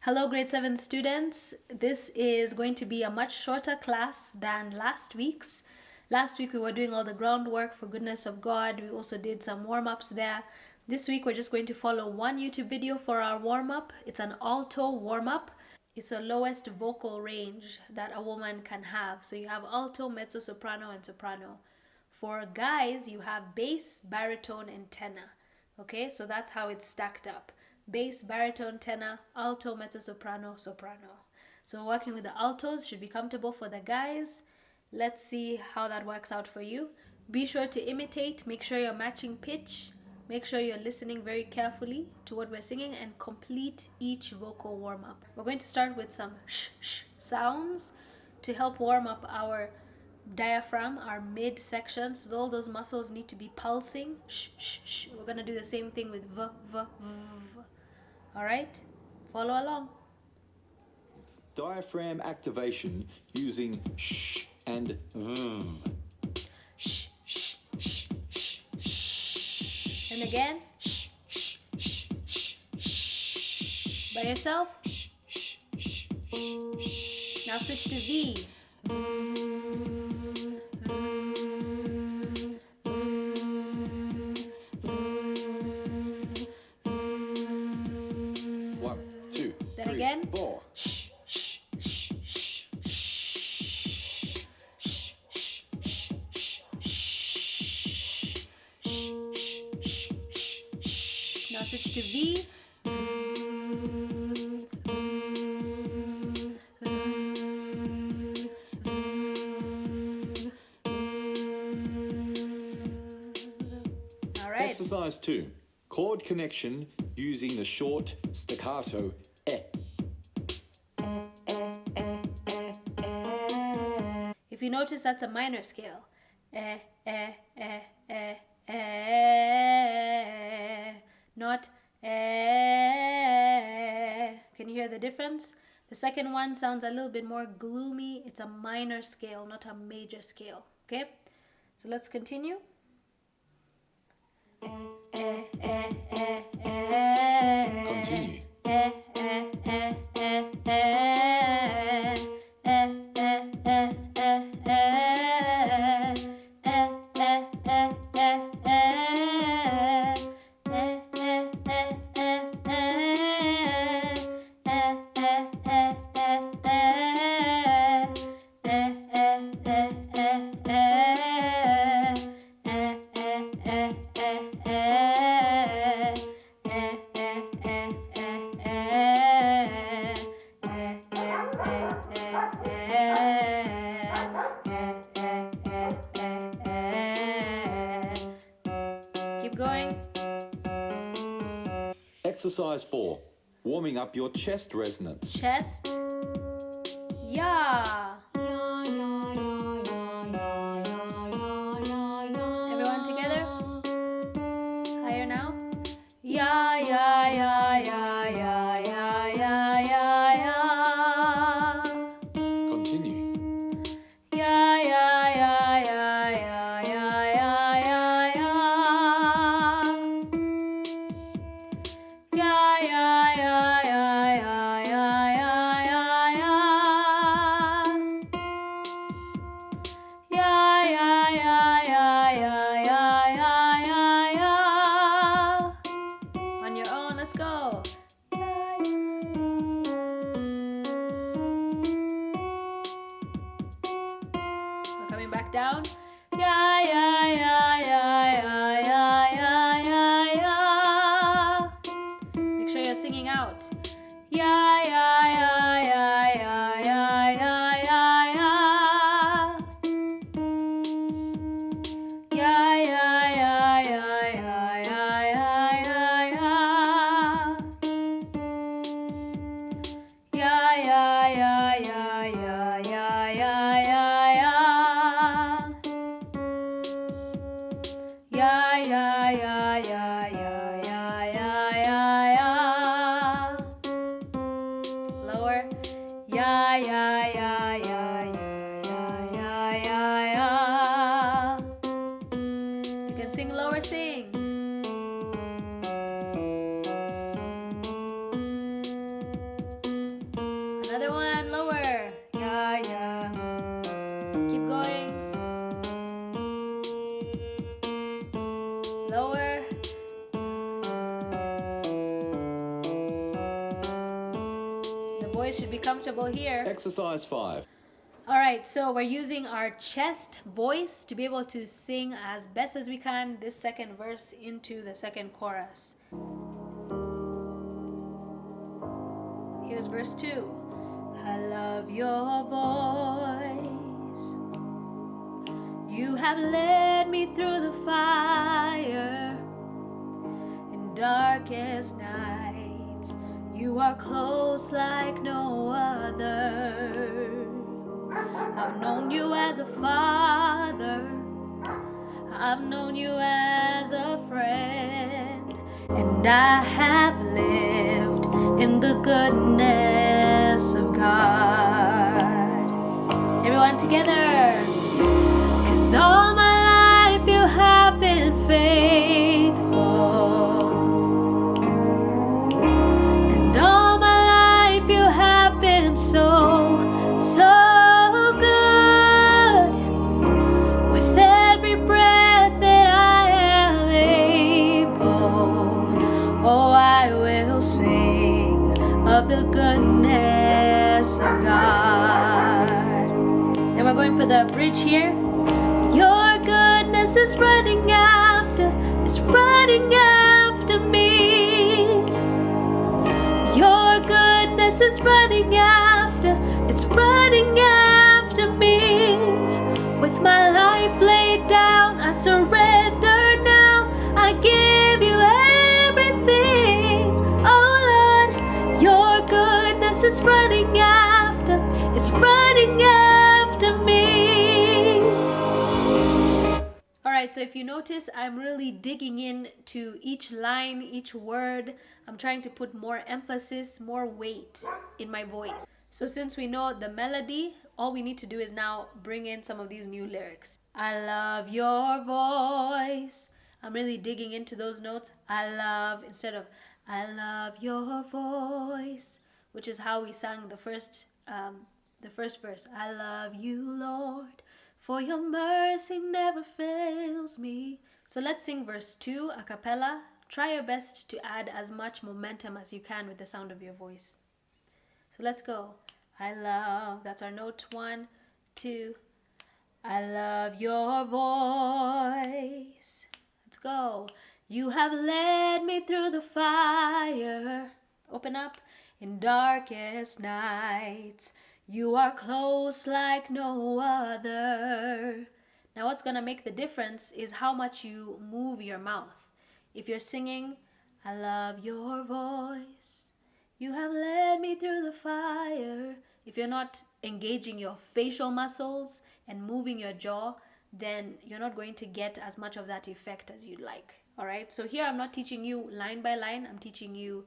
Hello, grade 7 students. This is going to be a much shorter class than last week's. Last week we were doing all the groundwork for goodness of God. We also did some warm-ups there. This week we're just going to follow one YouTube video for our warm-up. It's an alto warm-up. It's the lowest vocal range that a woman can have. So you have alto, mezzo, soprano, and soprano. For guys, you have bass, baritone, and tenor. Okay, so that's how it's stacked up. Bass, baritone, tenor, alto, mezzo, soprano, soprano. So working with the altos should be comfortable for the guys. Let's see how that works out for you. Be sure to imitate, make sure you're matching pitch, make sure you're listening very carefully to what we're singing, and complete each vocal warm-up. We're going to start with some sh sounds to help warm up our diaphragm, our midsection. So all those muscles need to be pulsing. Sh. We're going to do the same thing with v. All right, follow along. Diaphragm activation using sh and v. Sh. And again. By yourself. Now switch to V. One, two, Then three, again. 4. Now switch to V. All right. Exercise 2. Chord connection using the short staccato e. If you notice, that's a minor scale. Not Can you hear the difference? The second one sounds a little bit more gloomy. It's a minor scale, not a major scale. Okay? So let's continue. Continue. Keep going. Exercise 4. Warming up your chest resonance. Chest. Yeah. Everyone together. Higher now. Yeah. Continue. On your own, let's go. We're coming back down. Make sure you're singing out. Lower. You can sing lower, sing. voice should be comfortable here. Exercise 5. All right, so we're using our chest voice to be able to sing as best as we can this second verse into the second chorus. Here's verse 2. I love your voice. You have led me through the fire in darkest nights. You are close like no other. I've known you as a father. I've known you as a friend. And I have lived in the goodness of God. Everyone together. 'Cause all my life you have been faithful. And all my life you have been so good. With every breath that I am able, oh, I will sing of the goodness of God. Then we're going for the bridge here. Your goodness is running after me. Your goodness is running after me. With my life laid down, I surrender now. I give you everything. Oh Lord, your goodness is running after me. Alright, so if you notice, I'm really digging in to each line, each word. I'm trying to put more emphasis, more weight in my voice. So since we know the melody, all we need to do is now bring in some of these new lyrics. I love your voice. I'm really digging into those notes. Instead of I love your voice, which is how we sang the first verse. I love you, Lord, for your mercy never fails me. So let's sing verse 2 a cappella. Try your best to add as much momentum as you can with the sound of your voice. So let's go. I love, that's our note 1, 2. I love your voice. Let's go. You have led me through the fire. Open up. In darkest nights. You are close like no other. Now what's going to make the difference is how much you move your mouth. If you're singing, I love your voice. You have led me through the fire. If you're not engaging your facial muscles and moving your jaw, then you're not going to get as much of that effect as you'd like. All right. So here I'm not teaching you line by line. I'm teaching you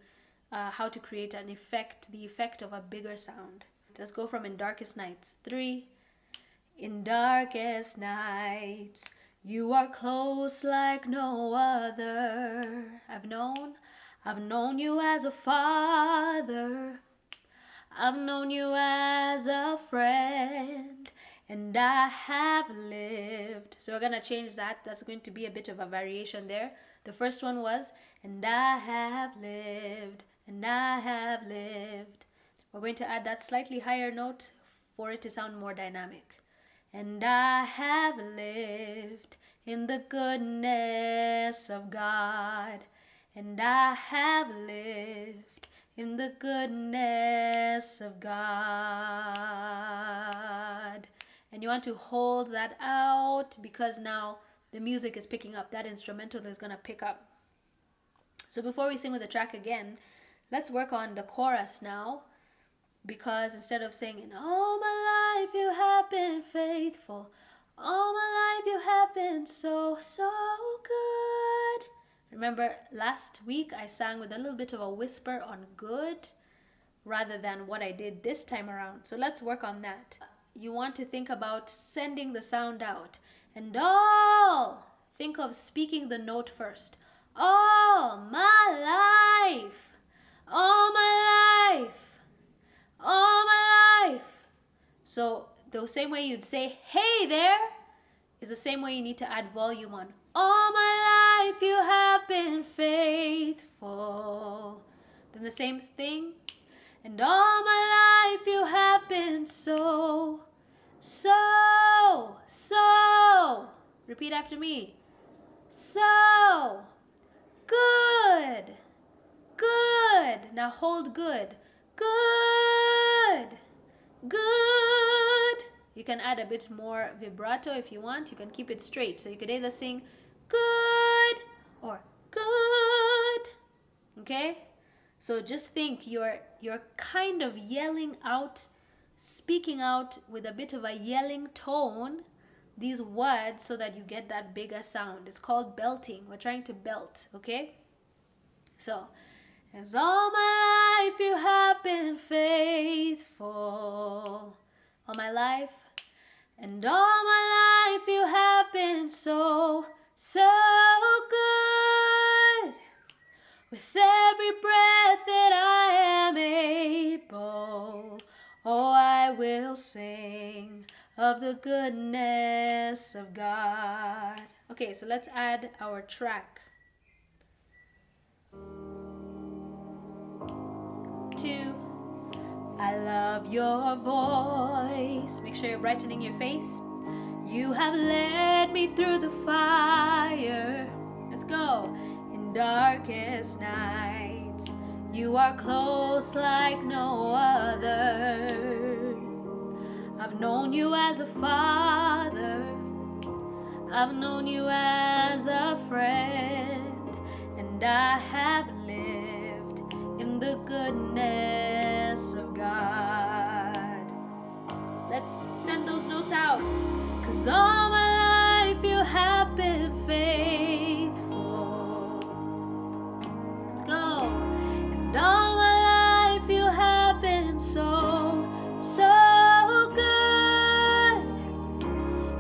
how to create an effect, the effect of a bigger sound. Let's go from In Darkest Nights. 3. In darkest nights, you are close like no other. I've known you as a father. I've known you as a friend. And I have lived. So we're going to change that. That's going to be a bit of a variation there. The first one was, and I have lived. And I have lived. We're going to add that slightly higher note for it to sound more dynamic. And I have lived in the goodness of God. And I have lived in the goodness of God. And you want to hold that out because now the music is picking up. That instrumental is going to pick up. So before we sing with the track again, let's work on the chorus now. Because instead of saying, all my life you have been faithful. All my life you have been so good. Remember last week I sang with a little bit of a whisper on good rather than what I did this time around. So let's work on that. You want to think about sending the sound out. And think of speaking the note first. All my life. All my life. All my life. So the same way you'd say, hey there, is the same way you need to add volume on. All my life you have been faithful. Then the same thing. And all my life you have been so, repeat after me, so good, good. Now hold good, good, good. You can add a bit more vibrato if you want. You can keep it straight. So you could either sing good or good. Okay? So just think you're kind of yelling out, speaking out with a bit of a yelling tone these words so that you get that bigger sound. It's called belting. We're trying to belt, okay? So, as all my life you have been faithful. All my life. And all my life you have been so, so good. With every breath that I am able, oh, I will sing of the goodness of God. Okay, so let's add our track. 2. I love your voice. Make sure you're brightening your face. You have led me through the fire. Let's go. In darkest nights, you are close like no other. I've known you as a father. I've known you as a friend. And I have lived in the goodness of God. Let's send those notes out. 'Cause all my life you have been faithful. Let's go. And all my life you have been so, so good.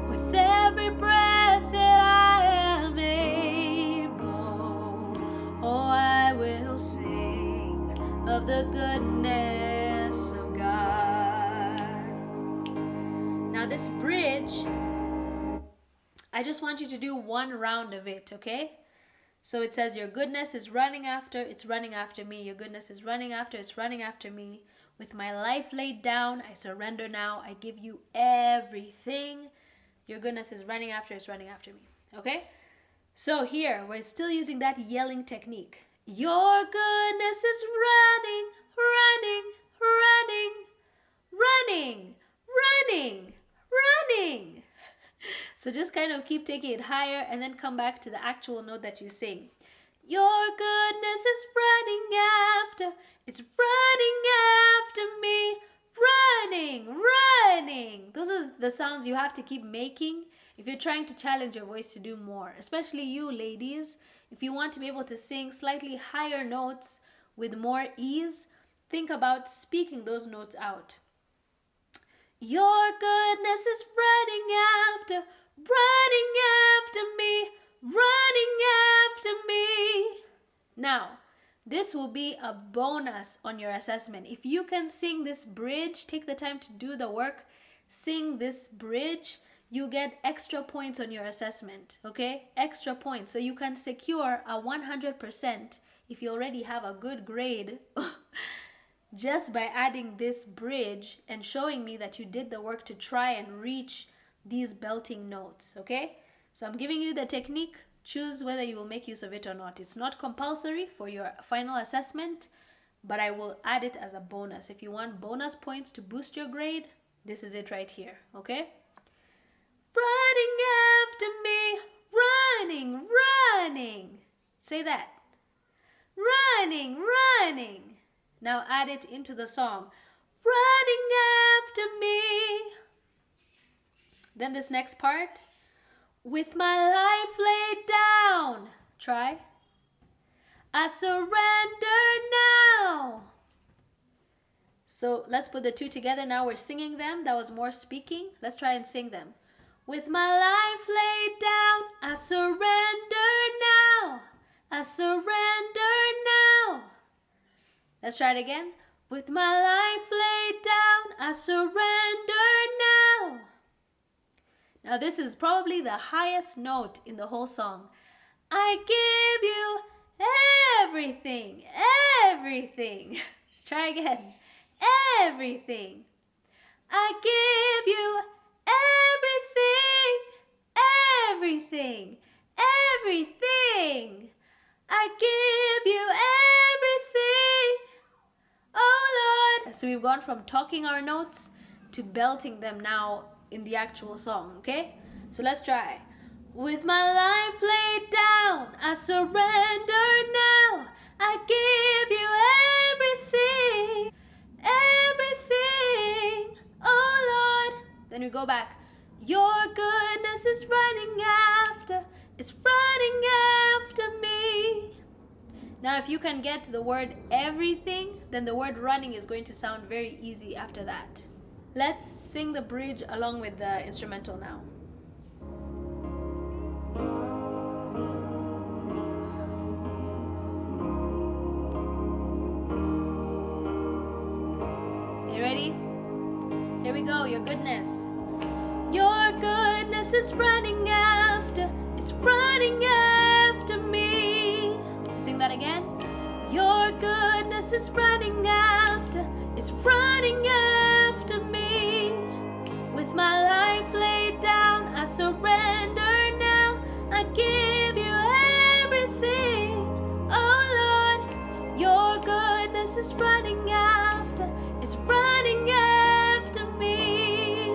With every breath that I am able, oh, I will sing of the goodness of God. Now this bridge, I just want you to do one round of it, okay? So it says, your goodness is running after, it's running after me. Your goodness is running after, it's running after me. With my life laid down, I surrender now. I give you everything. Your goodness is running after, it's running after me. Okay? So here, we're still using that yelling technique. Your goodness is running, running, running, running, running, running. So just kind of keep taking it higher and then come back to the actual note that you sing. Your goodness is running after, it's running after me, running, running. Those are the sounds you have to keep making if you're trying to challenge your voice to do more. Especially you ladies, if you want to be able to sing slightly higher notes with more ease, think about speaking those notes out. Your goodness is running after me, running after me. Now, this will be a bonus on your assessment. If you can sing this bridge, take the time to do the work, sing this bridge, you get extra points on your assessment, okay? Extra points. So you can secure a 100% if you already have a good grade just by adding this bridge and showing me that you did the work to try and reach these belting notes, okay? So I'm giving you the technique. Choose whether you will make use of it or not. It's not compulsory for your final assessment, but I will add it as a bonus. If you want bonus points to boost your grade, this is it right here, okay? Running after me, running, running. Say that. Running, running. Now add it into the song. Running after me. Then this next part. With my life laid down. Try. I surrender now. So let's put the two together. Now we're singing them. That was more speaking. Let's try and sing them. With my life laid down, I surrender now. I surrender now. Let's try it again. With my life laid down, I surrender now. Now this is probably the highest note in the whole song. I give you everything, everything. Try again. everything. I give you everything, everything. I give you everything, oh Lord. So we've gone from talking our notes to belting them now in the actual song, okay? So let's try. With my life laid down, I surrender now. I give you everything, oh Lord. Then we go back. Your goodness is running after, it's running after me. Now, if you can get the word everything, then the word running is going to sound very easy after that. Let's sing the bridge along with the instrumental now. You ready? Here we go, your goodness. Your goodness is running after, it's running after me. Sing that again. Your goodness is running after, it's running after me. With my life laid down, I surrender now. I give you everything, oh Lord. Your goodness is running after, it's running after me.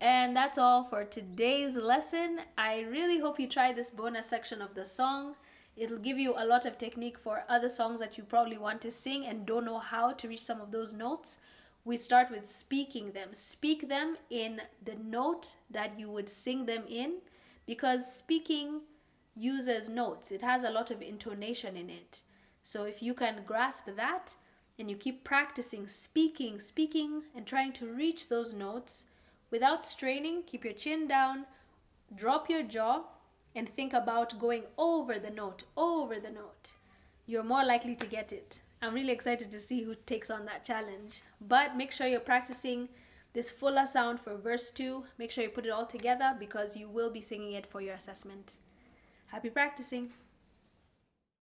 And that's all for today's lesson. I really hope you try this bonus section of the song. It'll give you a lot of technique for other songs that you probably want to sing and don't know how to reach some of those notes. We start with speaking them. Speak them in the note that you would sing them in, because speaking uses notes. It has a lot of intonation in it. So if you can grasp that and you keep practicing speaking, and trying to reach those notes without straining, keep your chin down, drop your jaw, and think about going over the note, you're more likely to get it. I'm really excited to see who takes on that challenge. But make sure you're practicing this fuller sound for verse 2. Make sure you put it all together because you will be singing it for your assessment. Happy practicing.